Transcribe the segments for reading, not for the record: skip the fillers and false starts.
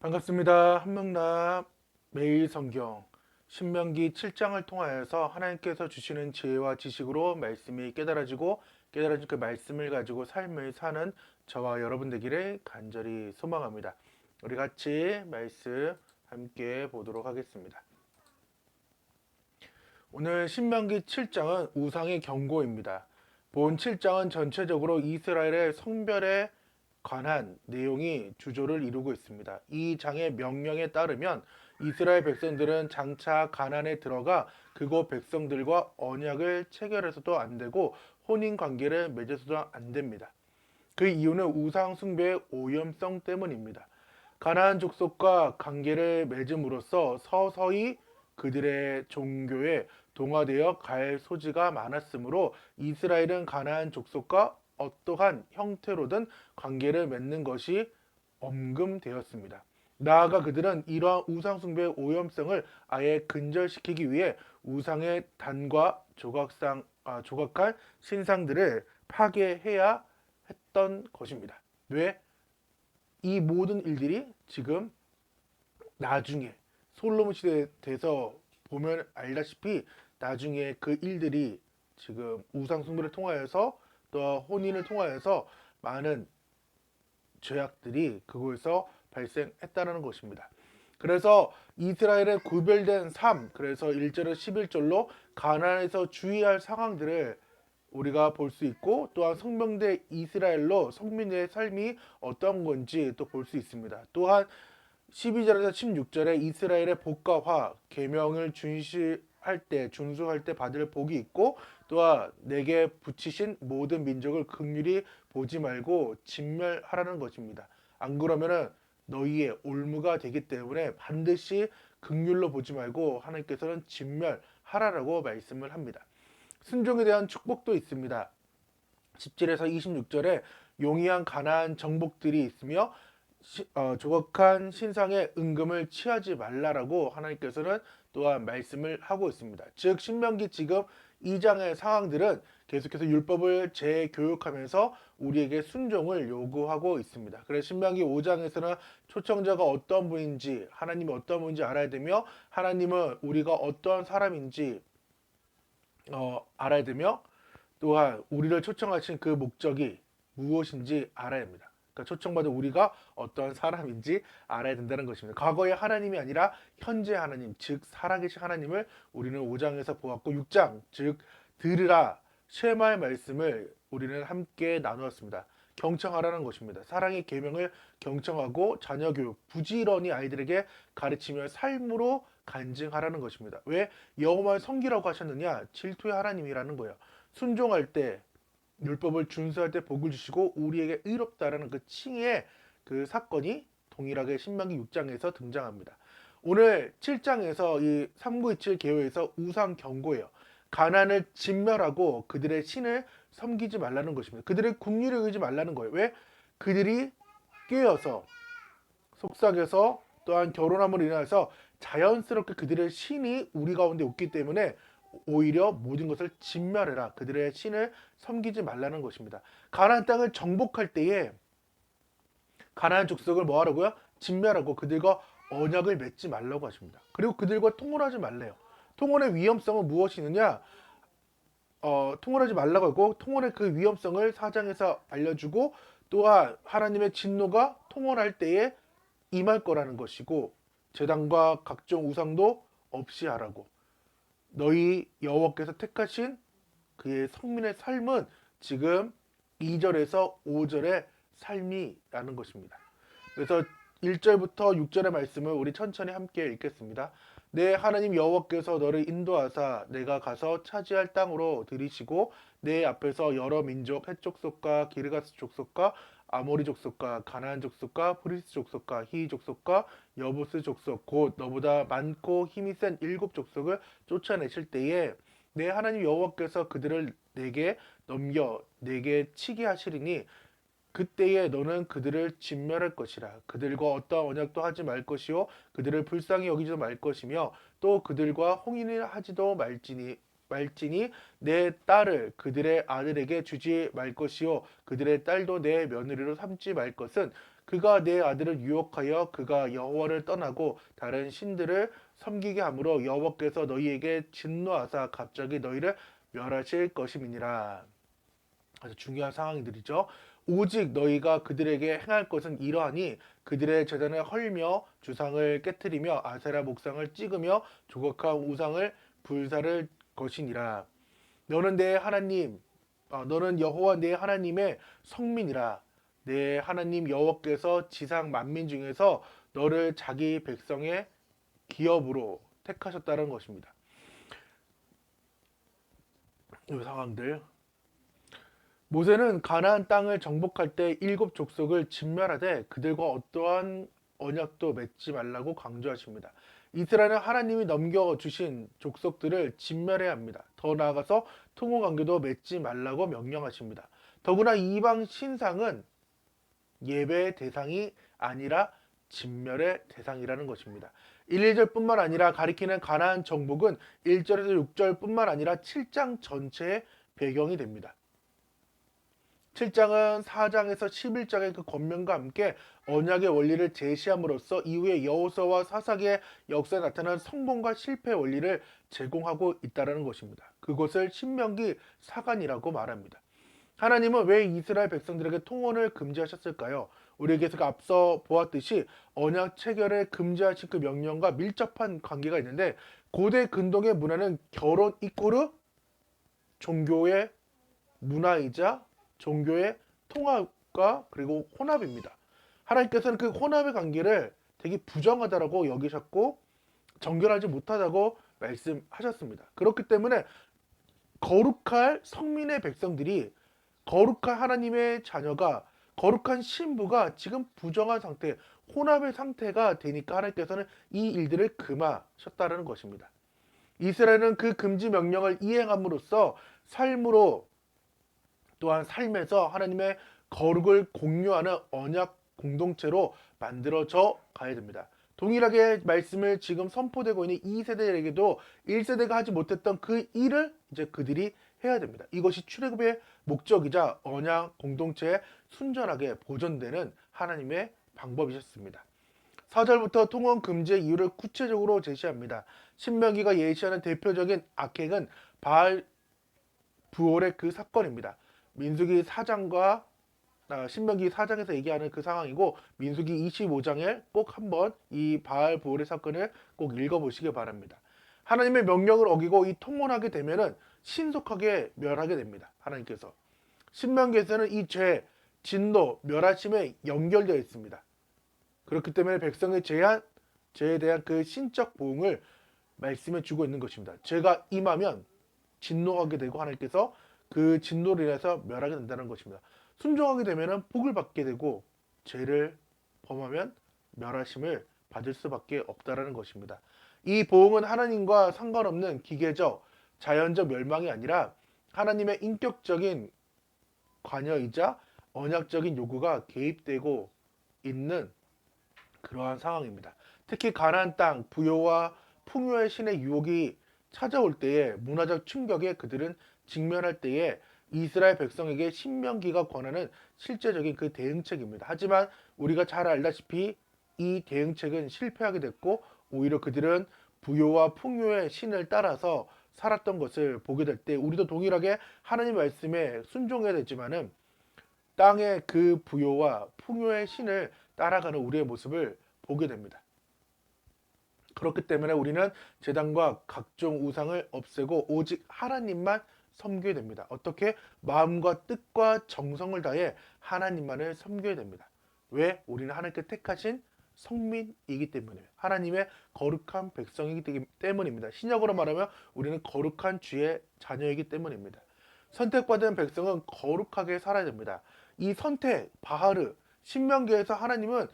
반갑습니다. 한명납 매일 성경 신명기 7장을 통하여서 하나님께서 주시는 지혜와 지식으로 말씀이 깨달아지고 깨달아진 그 말씀을 가지고 삶을 사는 저와 여러분 되기를 간절히 소망합니다. 우리 같이 말씀 함께 보도록 하겠습니다. 오늘 신명기 7장은 우상의 경고입니다. 본 7장은 전체적으로 이스라엘의 성별에 관한 내용이 주조를 이루고 있습니다. 이 장의 명령에 따르면 이스라엘 백성들은 장차 가나안에 들어가 그곳 백성들과 언약을 체결해서도 안 되고 혼인 관계를 맺어서도 안 됩니다. 그 이유는 우상 숭배의 오염성 때문입니다. 가나안 족속과 관계를 맺음으로써 서서히 그들의 종교에 동화되어 갈 소지가 많았으므로 이스라엘은 가나안 족속과 어떠한 형태로든 관계를 맺는 것이 엄금되었습니다. 나아가 그들은 이러한 우상 숭배의 오염성을 아예 근절시키기 위해 우상의 단과 조각한 신상들을 파괴해야 했던 것입니다. 왜? 이 모든 일들이 지금 나중에 솔로몬 시대에 돼서 보면 알다시피 나중에 그 일들이 지금 우상 숭배를 통하여서 또 혼인을 통하여서 많은 죄악들이 그곳에서 발생했다는 것입니다. 그래서 이스라엘의 구별된 삶, 그래서 1절에서 11절로 가나안에서 주의할 상황들을 우리가 볼 수 있고, 또한 성명대 이스라엘로 성민의 삶이 어떤 건지 또 볼 수 있습니다. 또한 12절에서 16절에 이스라엘의 복과화 계명을 준수할 때 받을 복이 있고, 또한 내게 붙이신 모든 민족을 긍휼히 보지 말고 진멸하라는 것입니다. 안 그러면은 너희의 올무가 되기 때문에 반드시 긍휼로 보지 말고 하나님께서는 진멸하라라고 말씀을 합니다. 순종에 대한 축복도 있습니다. 17에서 26절에 용이한 가나안 정복들이 있으며 조각한 신상의 은금을 취하지 말라라고 하나님께서는 또한 말씀을 하고 있습니다. 즉 신명기 지금 2장의 상황들은 계속해서 율법을 재교육하면서 우리에게 순종을 요구하고 있습니다. 그래서 신명기 5장에서는 초청자가 어떤 분인지, 하나님이 어떤 분인지 알아야 되며, 하나님은 우리가 어떠한 사람인지 알아야 되며, 또한 우리를 초청하신 그 목적이 무엇인지 알아야 합니다. 그러니까 초청받은 우리가 어떤 사람인지 알아야 된다는 것입니다. 과거의 하나님이 아니라 현재 하나님, 즉 살아계신 하나님을 우리는 5장에서 보았고, 6장, 즉 들으라 쉐마의 말씀을 우리는 함께 나누었습니다. 경청하라는 것입니다. 사랑의 계명을 경청하고 자녀 교육, 부지런히 아이들에게 가르치며 삶으로 간증하라는 것입니다. 왜 여호와를 섬기라고 하셨느냐? 질투의 하나님이라는 거예요. 순종할 때, 율법을 준수할 때 복을 주시고 우리에게 의롭다라는 그 칭의 그 사건이 동일하게 신명기 6장에서 등장합니다. 오늘 7장에서 이 3927 계획에서 우상 경고예요. 가난을 진멸하고 그들의 신을 섬기지 말라는 것입니다. 그들의 궁리를 의지 말라는 거예요. 왜? 그들이 깨어서 속삭여서 또한 결혼함으로 인해서 자연스럽게 그들의 신이 우리 가운데 없기 때문에 오히려 모든 것을 진멸해라. 그들의 신을 섬기지 말라는 것입니다. 가나안 땅을 정복할 때에 가나안 족속을 뭐 하라고요? 진멸하고 그들과 언약을 맺지 말라고 하십니다. 그리고 그들과 통혼하지 말래요. 통혼의 위험성은 무엇이 있느냐? 통혼하지 말라고 하고 통혼의 그 위험성을 사장에서 알려주고, 또한 하나님의 진노가 통혼할 때에 임할 거라는 것이고, 제단과 각종 우상도 없이 하라고. 너희 여호와께서 택하신 그의 성민의 삶은 지금 2절에서 5절의 삶이라는 것입니다. 그래서 1절부터 6절의 말씀을 우리 천천히 함께 읽겠습니다. 내 하나님 여호와께서 너를 인도하사 내가 가서 차지할 땅으로 들이시고 내 앞에서 여러 민족 헷 족속과 기르가스 족속과 아모리 족속과 가나안 족속과 브리스 족속과 히 족속과 여부스 족속 곧 너보다 많고 힘이 센 7족속을 쫓아내실 때에 내 하나님 여호와께서 그들을 내게 넘겨 내게 치게 하시리니 그때에 너는 그들을 진멸할 것이라. 그들과 어떠한 언약도 하지 말 것이요 그들을 불쌍히 여기지도 말 것이며 또 그들과 홍인을 하지도 말지니 내 딸을 그들의 아들에게 주지 말 것이요 그들의 딸도 내 며느리로 삼지 말 것은 그가 내 아들을 유혹하여 그가 여호와를 떠나고 다른 신들을 섬기게 함으로 여호와께서 너희에게 진노하사 갑자기 너희를 멸하실 것임이니라. 아주 중요한 상황들이죠. 오직 너희가 그들에게 행할 것은 이러하니 그들의 재단을 헐며 주상을 깨뜨리며 아세라 목상을 찍으며 조각한 우상을 불사를 것이니라. 너는 내 하나님, 너는 여호와 내 하나님의 성민이라. 내 하나님 여호와께서 지상 만민 중에서 너를 자기 백성의 기업으로 택하셨다는 것입니다. 이 상황들. 모세는 가나안 땅을 정복할 때 일곱 족속을 진멸하되 그들과 어떠한 언약도 맺지 말라고 강조하십니다. 이스라엘은 하나님이 넘겨주신 족속들을 진멸해야 합니다. 더 나아가서 통호 관계도 맺지 말라고 명령하십니다. 더구나 이방 신상은 예배의 대상이 아니라 진멸의 대상이라는 것입니다. 1, 2절뿐만 아니라 가리키는 가나안 정복은 1절에서 6절뿐만 아니라 7장 전체의 배경이 됩니다. 7장은 4장에서 11장의 그 권면과 함께 언약의 원리를 제시함으로써 이후에 여호수아와 사사기의 역사에 나타난 성공과 실패의 원리를 제공하고 있다는 것입니다. 그것을 신명기 사관이라고 말합니다. 하나님은 왜 이스라엘 백성들에게 통혼을 금지하셨을까요? 우리에게서 앞서 보았듯이 언약 체결을 금지하신 그 명령과 밀접한 관계가 있는데 고대 근동의 문화는 결혼 이꼬르 종교의 문화이자 종교의 통합과 그리고 혼합입니다. 하나님께서는 그 혼합의 관계를 되게 부정하다라고 여기셨고 정결하지 못하다고 말씀하셨습니다. 그렇기 때문에 거룩할 성민의 백성들이 거룩한 하나님의 자녀가 거룩한 신부가 지금 부정한 상태, 혼합의 상태가 되니까 하나님께서는 이 일들을 금하셨다는 것입니다. 이스라엘은 그 금지 명령을 이행함으로써 삶으로 또한 삶에서 하나님의 거룩을 공유하는 언약 공동체로 만들어져 가야 됩니다. 동일하게 말씀을 지금 선포되고 있는 2세대에게도 1세대가 하지 못했던 그 일을 이제 그들이 해야 됩니다. 이것이 출애굽의 목적이자 언약 공동체에 순전하게 보존되는 하나님의 방법이셨습니다. 4절부터 통원 금지의 이유를 구체적으로 제시합니다. 신명기가 예시하는 대표적인 악행은 바알 부올의 그 사건입니다. 민수기 4장과 신명기 4장에서 얘기하는 그 상황이고 민수기 25장에 꼭 한번 이 바알 부올의 사건을 꼭 읽어보시기 바랍니다. 하나님의 명령을 어기고 이 통혼하게 되면은 신속하게 멸하게 됩니다. 하나님께서 신명기에서는 이 죄, 진노, 멸하심에 연결되어 있습니다. 그렇기 때문에 백성의 죄에 대한 그 신적 보응을 말씀해 주고 있는 것입니다. 죄가 임하면 진노하게 되고 하나님께서 그 진노를 인해서 멸하게 된다는 것입니다. 순종하게 되면 복을 받게 되고 죄를 범하면 멸하심을 받을 수밖에 없다는 것입니다. 이 보응은 하나님과 상관없는 기계적, 자연적 멸망이 아니라 하나님의 인격적인 관여이자 언약적인 요구가 개입되고 있는 그러한 상황입니다. 특히 가나안 땅, 부요와 풍요의 신의 유혹이 찾아올 때에 문화적 충격에 그들은 직면할 때에 이스라엘 백성에게 신명기가 권하는 실제적인 그 대응책입니다. 하지만 우리가 잘 알다시피 이 대응책은 실패하게 됐고 오히려 그들은 부요와 풍요의 신을 따라서 살았던 것을 보게 될 때 우리도 동일하게 하나님 말씀에 순종해야 되지만은 땅의 그 부요와 풍요의 신을 따라가는 우리의 모습을 보게 됩니다. 그렇기 때문에 우리는 제단과 각종 우상을 없애고 오직 하나님만 섬겨야 됩니다. 어떻게? 마음과 뜻과 정성을 다해 하나님만을 섬겨야 됩니다. 왜? 우리는 하나님께 택하신 성민이기 때문에 하나님의 거룩한 백성이기 때문입니다. 신약으로 말하면 우리는 거룩한 주의 자녀이기 때문입니다. 선택받은 백성은 거룩하게 살아야 됩니다. 이 선택, 바하르, 신명기에서 하나님은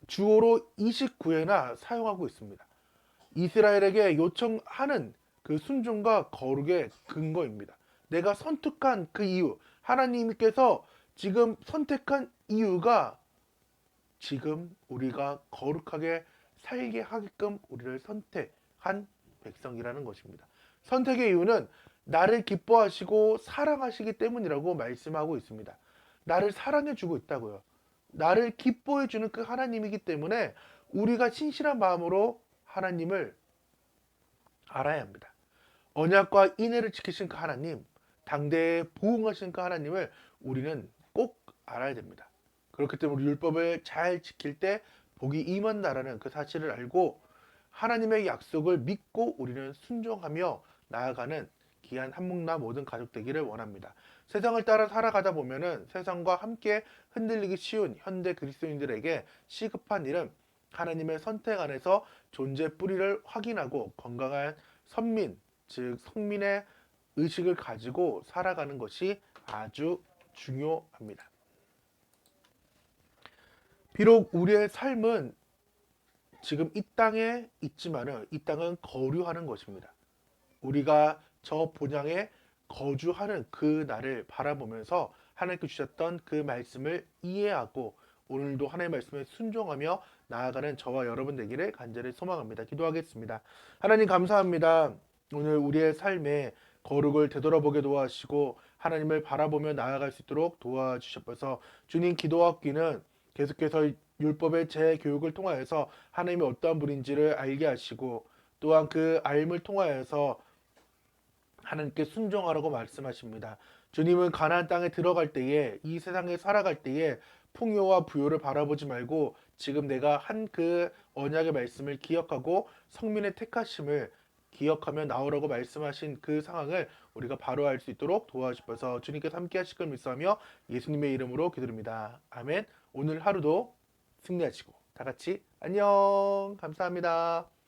주어로 29회나 사용하고 있습니다. 이스라엘에게 요청하는 그 순종과 거룩의 근거입니다. 내가 선택한 그 이유, 하나님께서 지금 선택한 이유가 지금 우리가 거룩하게 살게 하게끔 우리를 선택한 백성이라는 것입니다. 선택의 이유는 나를 기뻐하시고 사랑하시기 때문이라고 말씀하고 있습니다. 나를 사랑해 주고 있다고요. 나를 기뻐해 주는 그 하나님이기 때문에 우리가 진실한 마음으로 하나님을 알아야 합니다. 언약과 인애를 지키신 그 하나님, 당대에 부응하신 그 하나님을 우리는 꼭 알아야 됩니다. 그렇기 때문에 우리 율법을 잘 지킬 때 복이 임한다라는 그 사실을 알고 하나님의 약속을 믿고 우리는 순종하며 나아가는 귀한 한목나 모든 가족 되기를 원합니다. 세상을 따라 살아가다 보면은 세상과 함께 흔들리기 쉬운 현대 그리스도인들에게 시급한 일은 하나님의 선택 안에서 존재 뿌리를 확인하고 건강한 선민, 즉 성민의 의식을 가지고 살아가는 것이 아주 중요합니다. 비록 우리의 삶은 지금 이 땅에 있지만은 이 땅은 거류하는 것입니다. 우리가 저 본향에 거주하는 그 날을 바라보면서 하나님께 주셨던 그 말씀을 이해하고 오늘도 하나님의 말씀에 순종하며 나아가는 저와 여러분 되기를 간절히 소망합니다. 기도하겠습니다. 하나님 감사합니다. 오늘 우리의 삶에 거룩을 되돌아보게 도와주시고 하나님을 바라보며 나아갈 수 있도록 도와주셔서 주님 기도와 귀는 계속해서 율법의 재교육을 통하여서 하나님이 어떠한 분인지를 알게 하시고 또한 그 알을 통하여서 하나님께 순종하라고 말씀하십니다. 주님은 가나안 땅에 들어갈 때에 이 세상에 살아갈 때에 풍요와 부요를 바라보지 말고 지금 내가 한 그 언약의 말씀을 기억하고 성민의 택하심을 기억하며 나오라고 말씀하신 그 상황을 우리가 바로 알 수 있도록 도와주셔서 주님께서 함께 하실 걸 믿사하며 예수님의 이름으로 기도드립니다. 아멘. 오늘 하루도 승리하시고 다 같이 안녕. 감사합니다.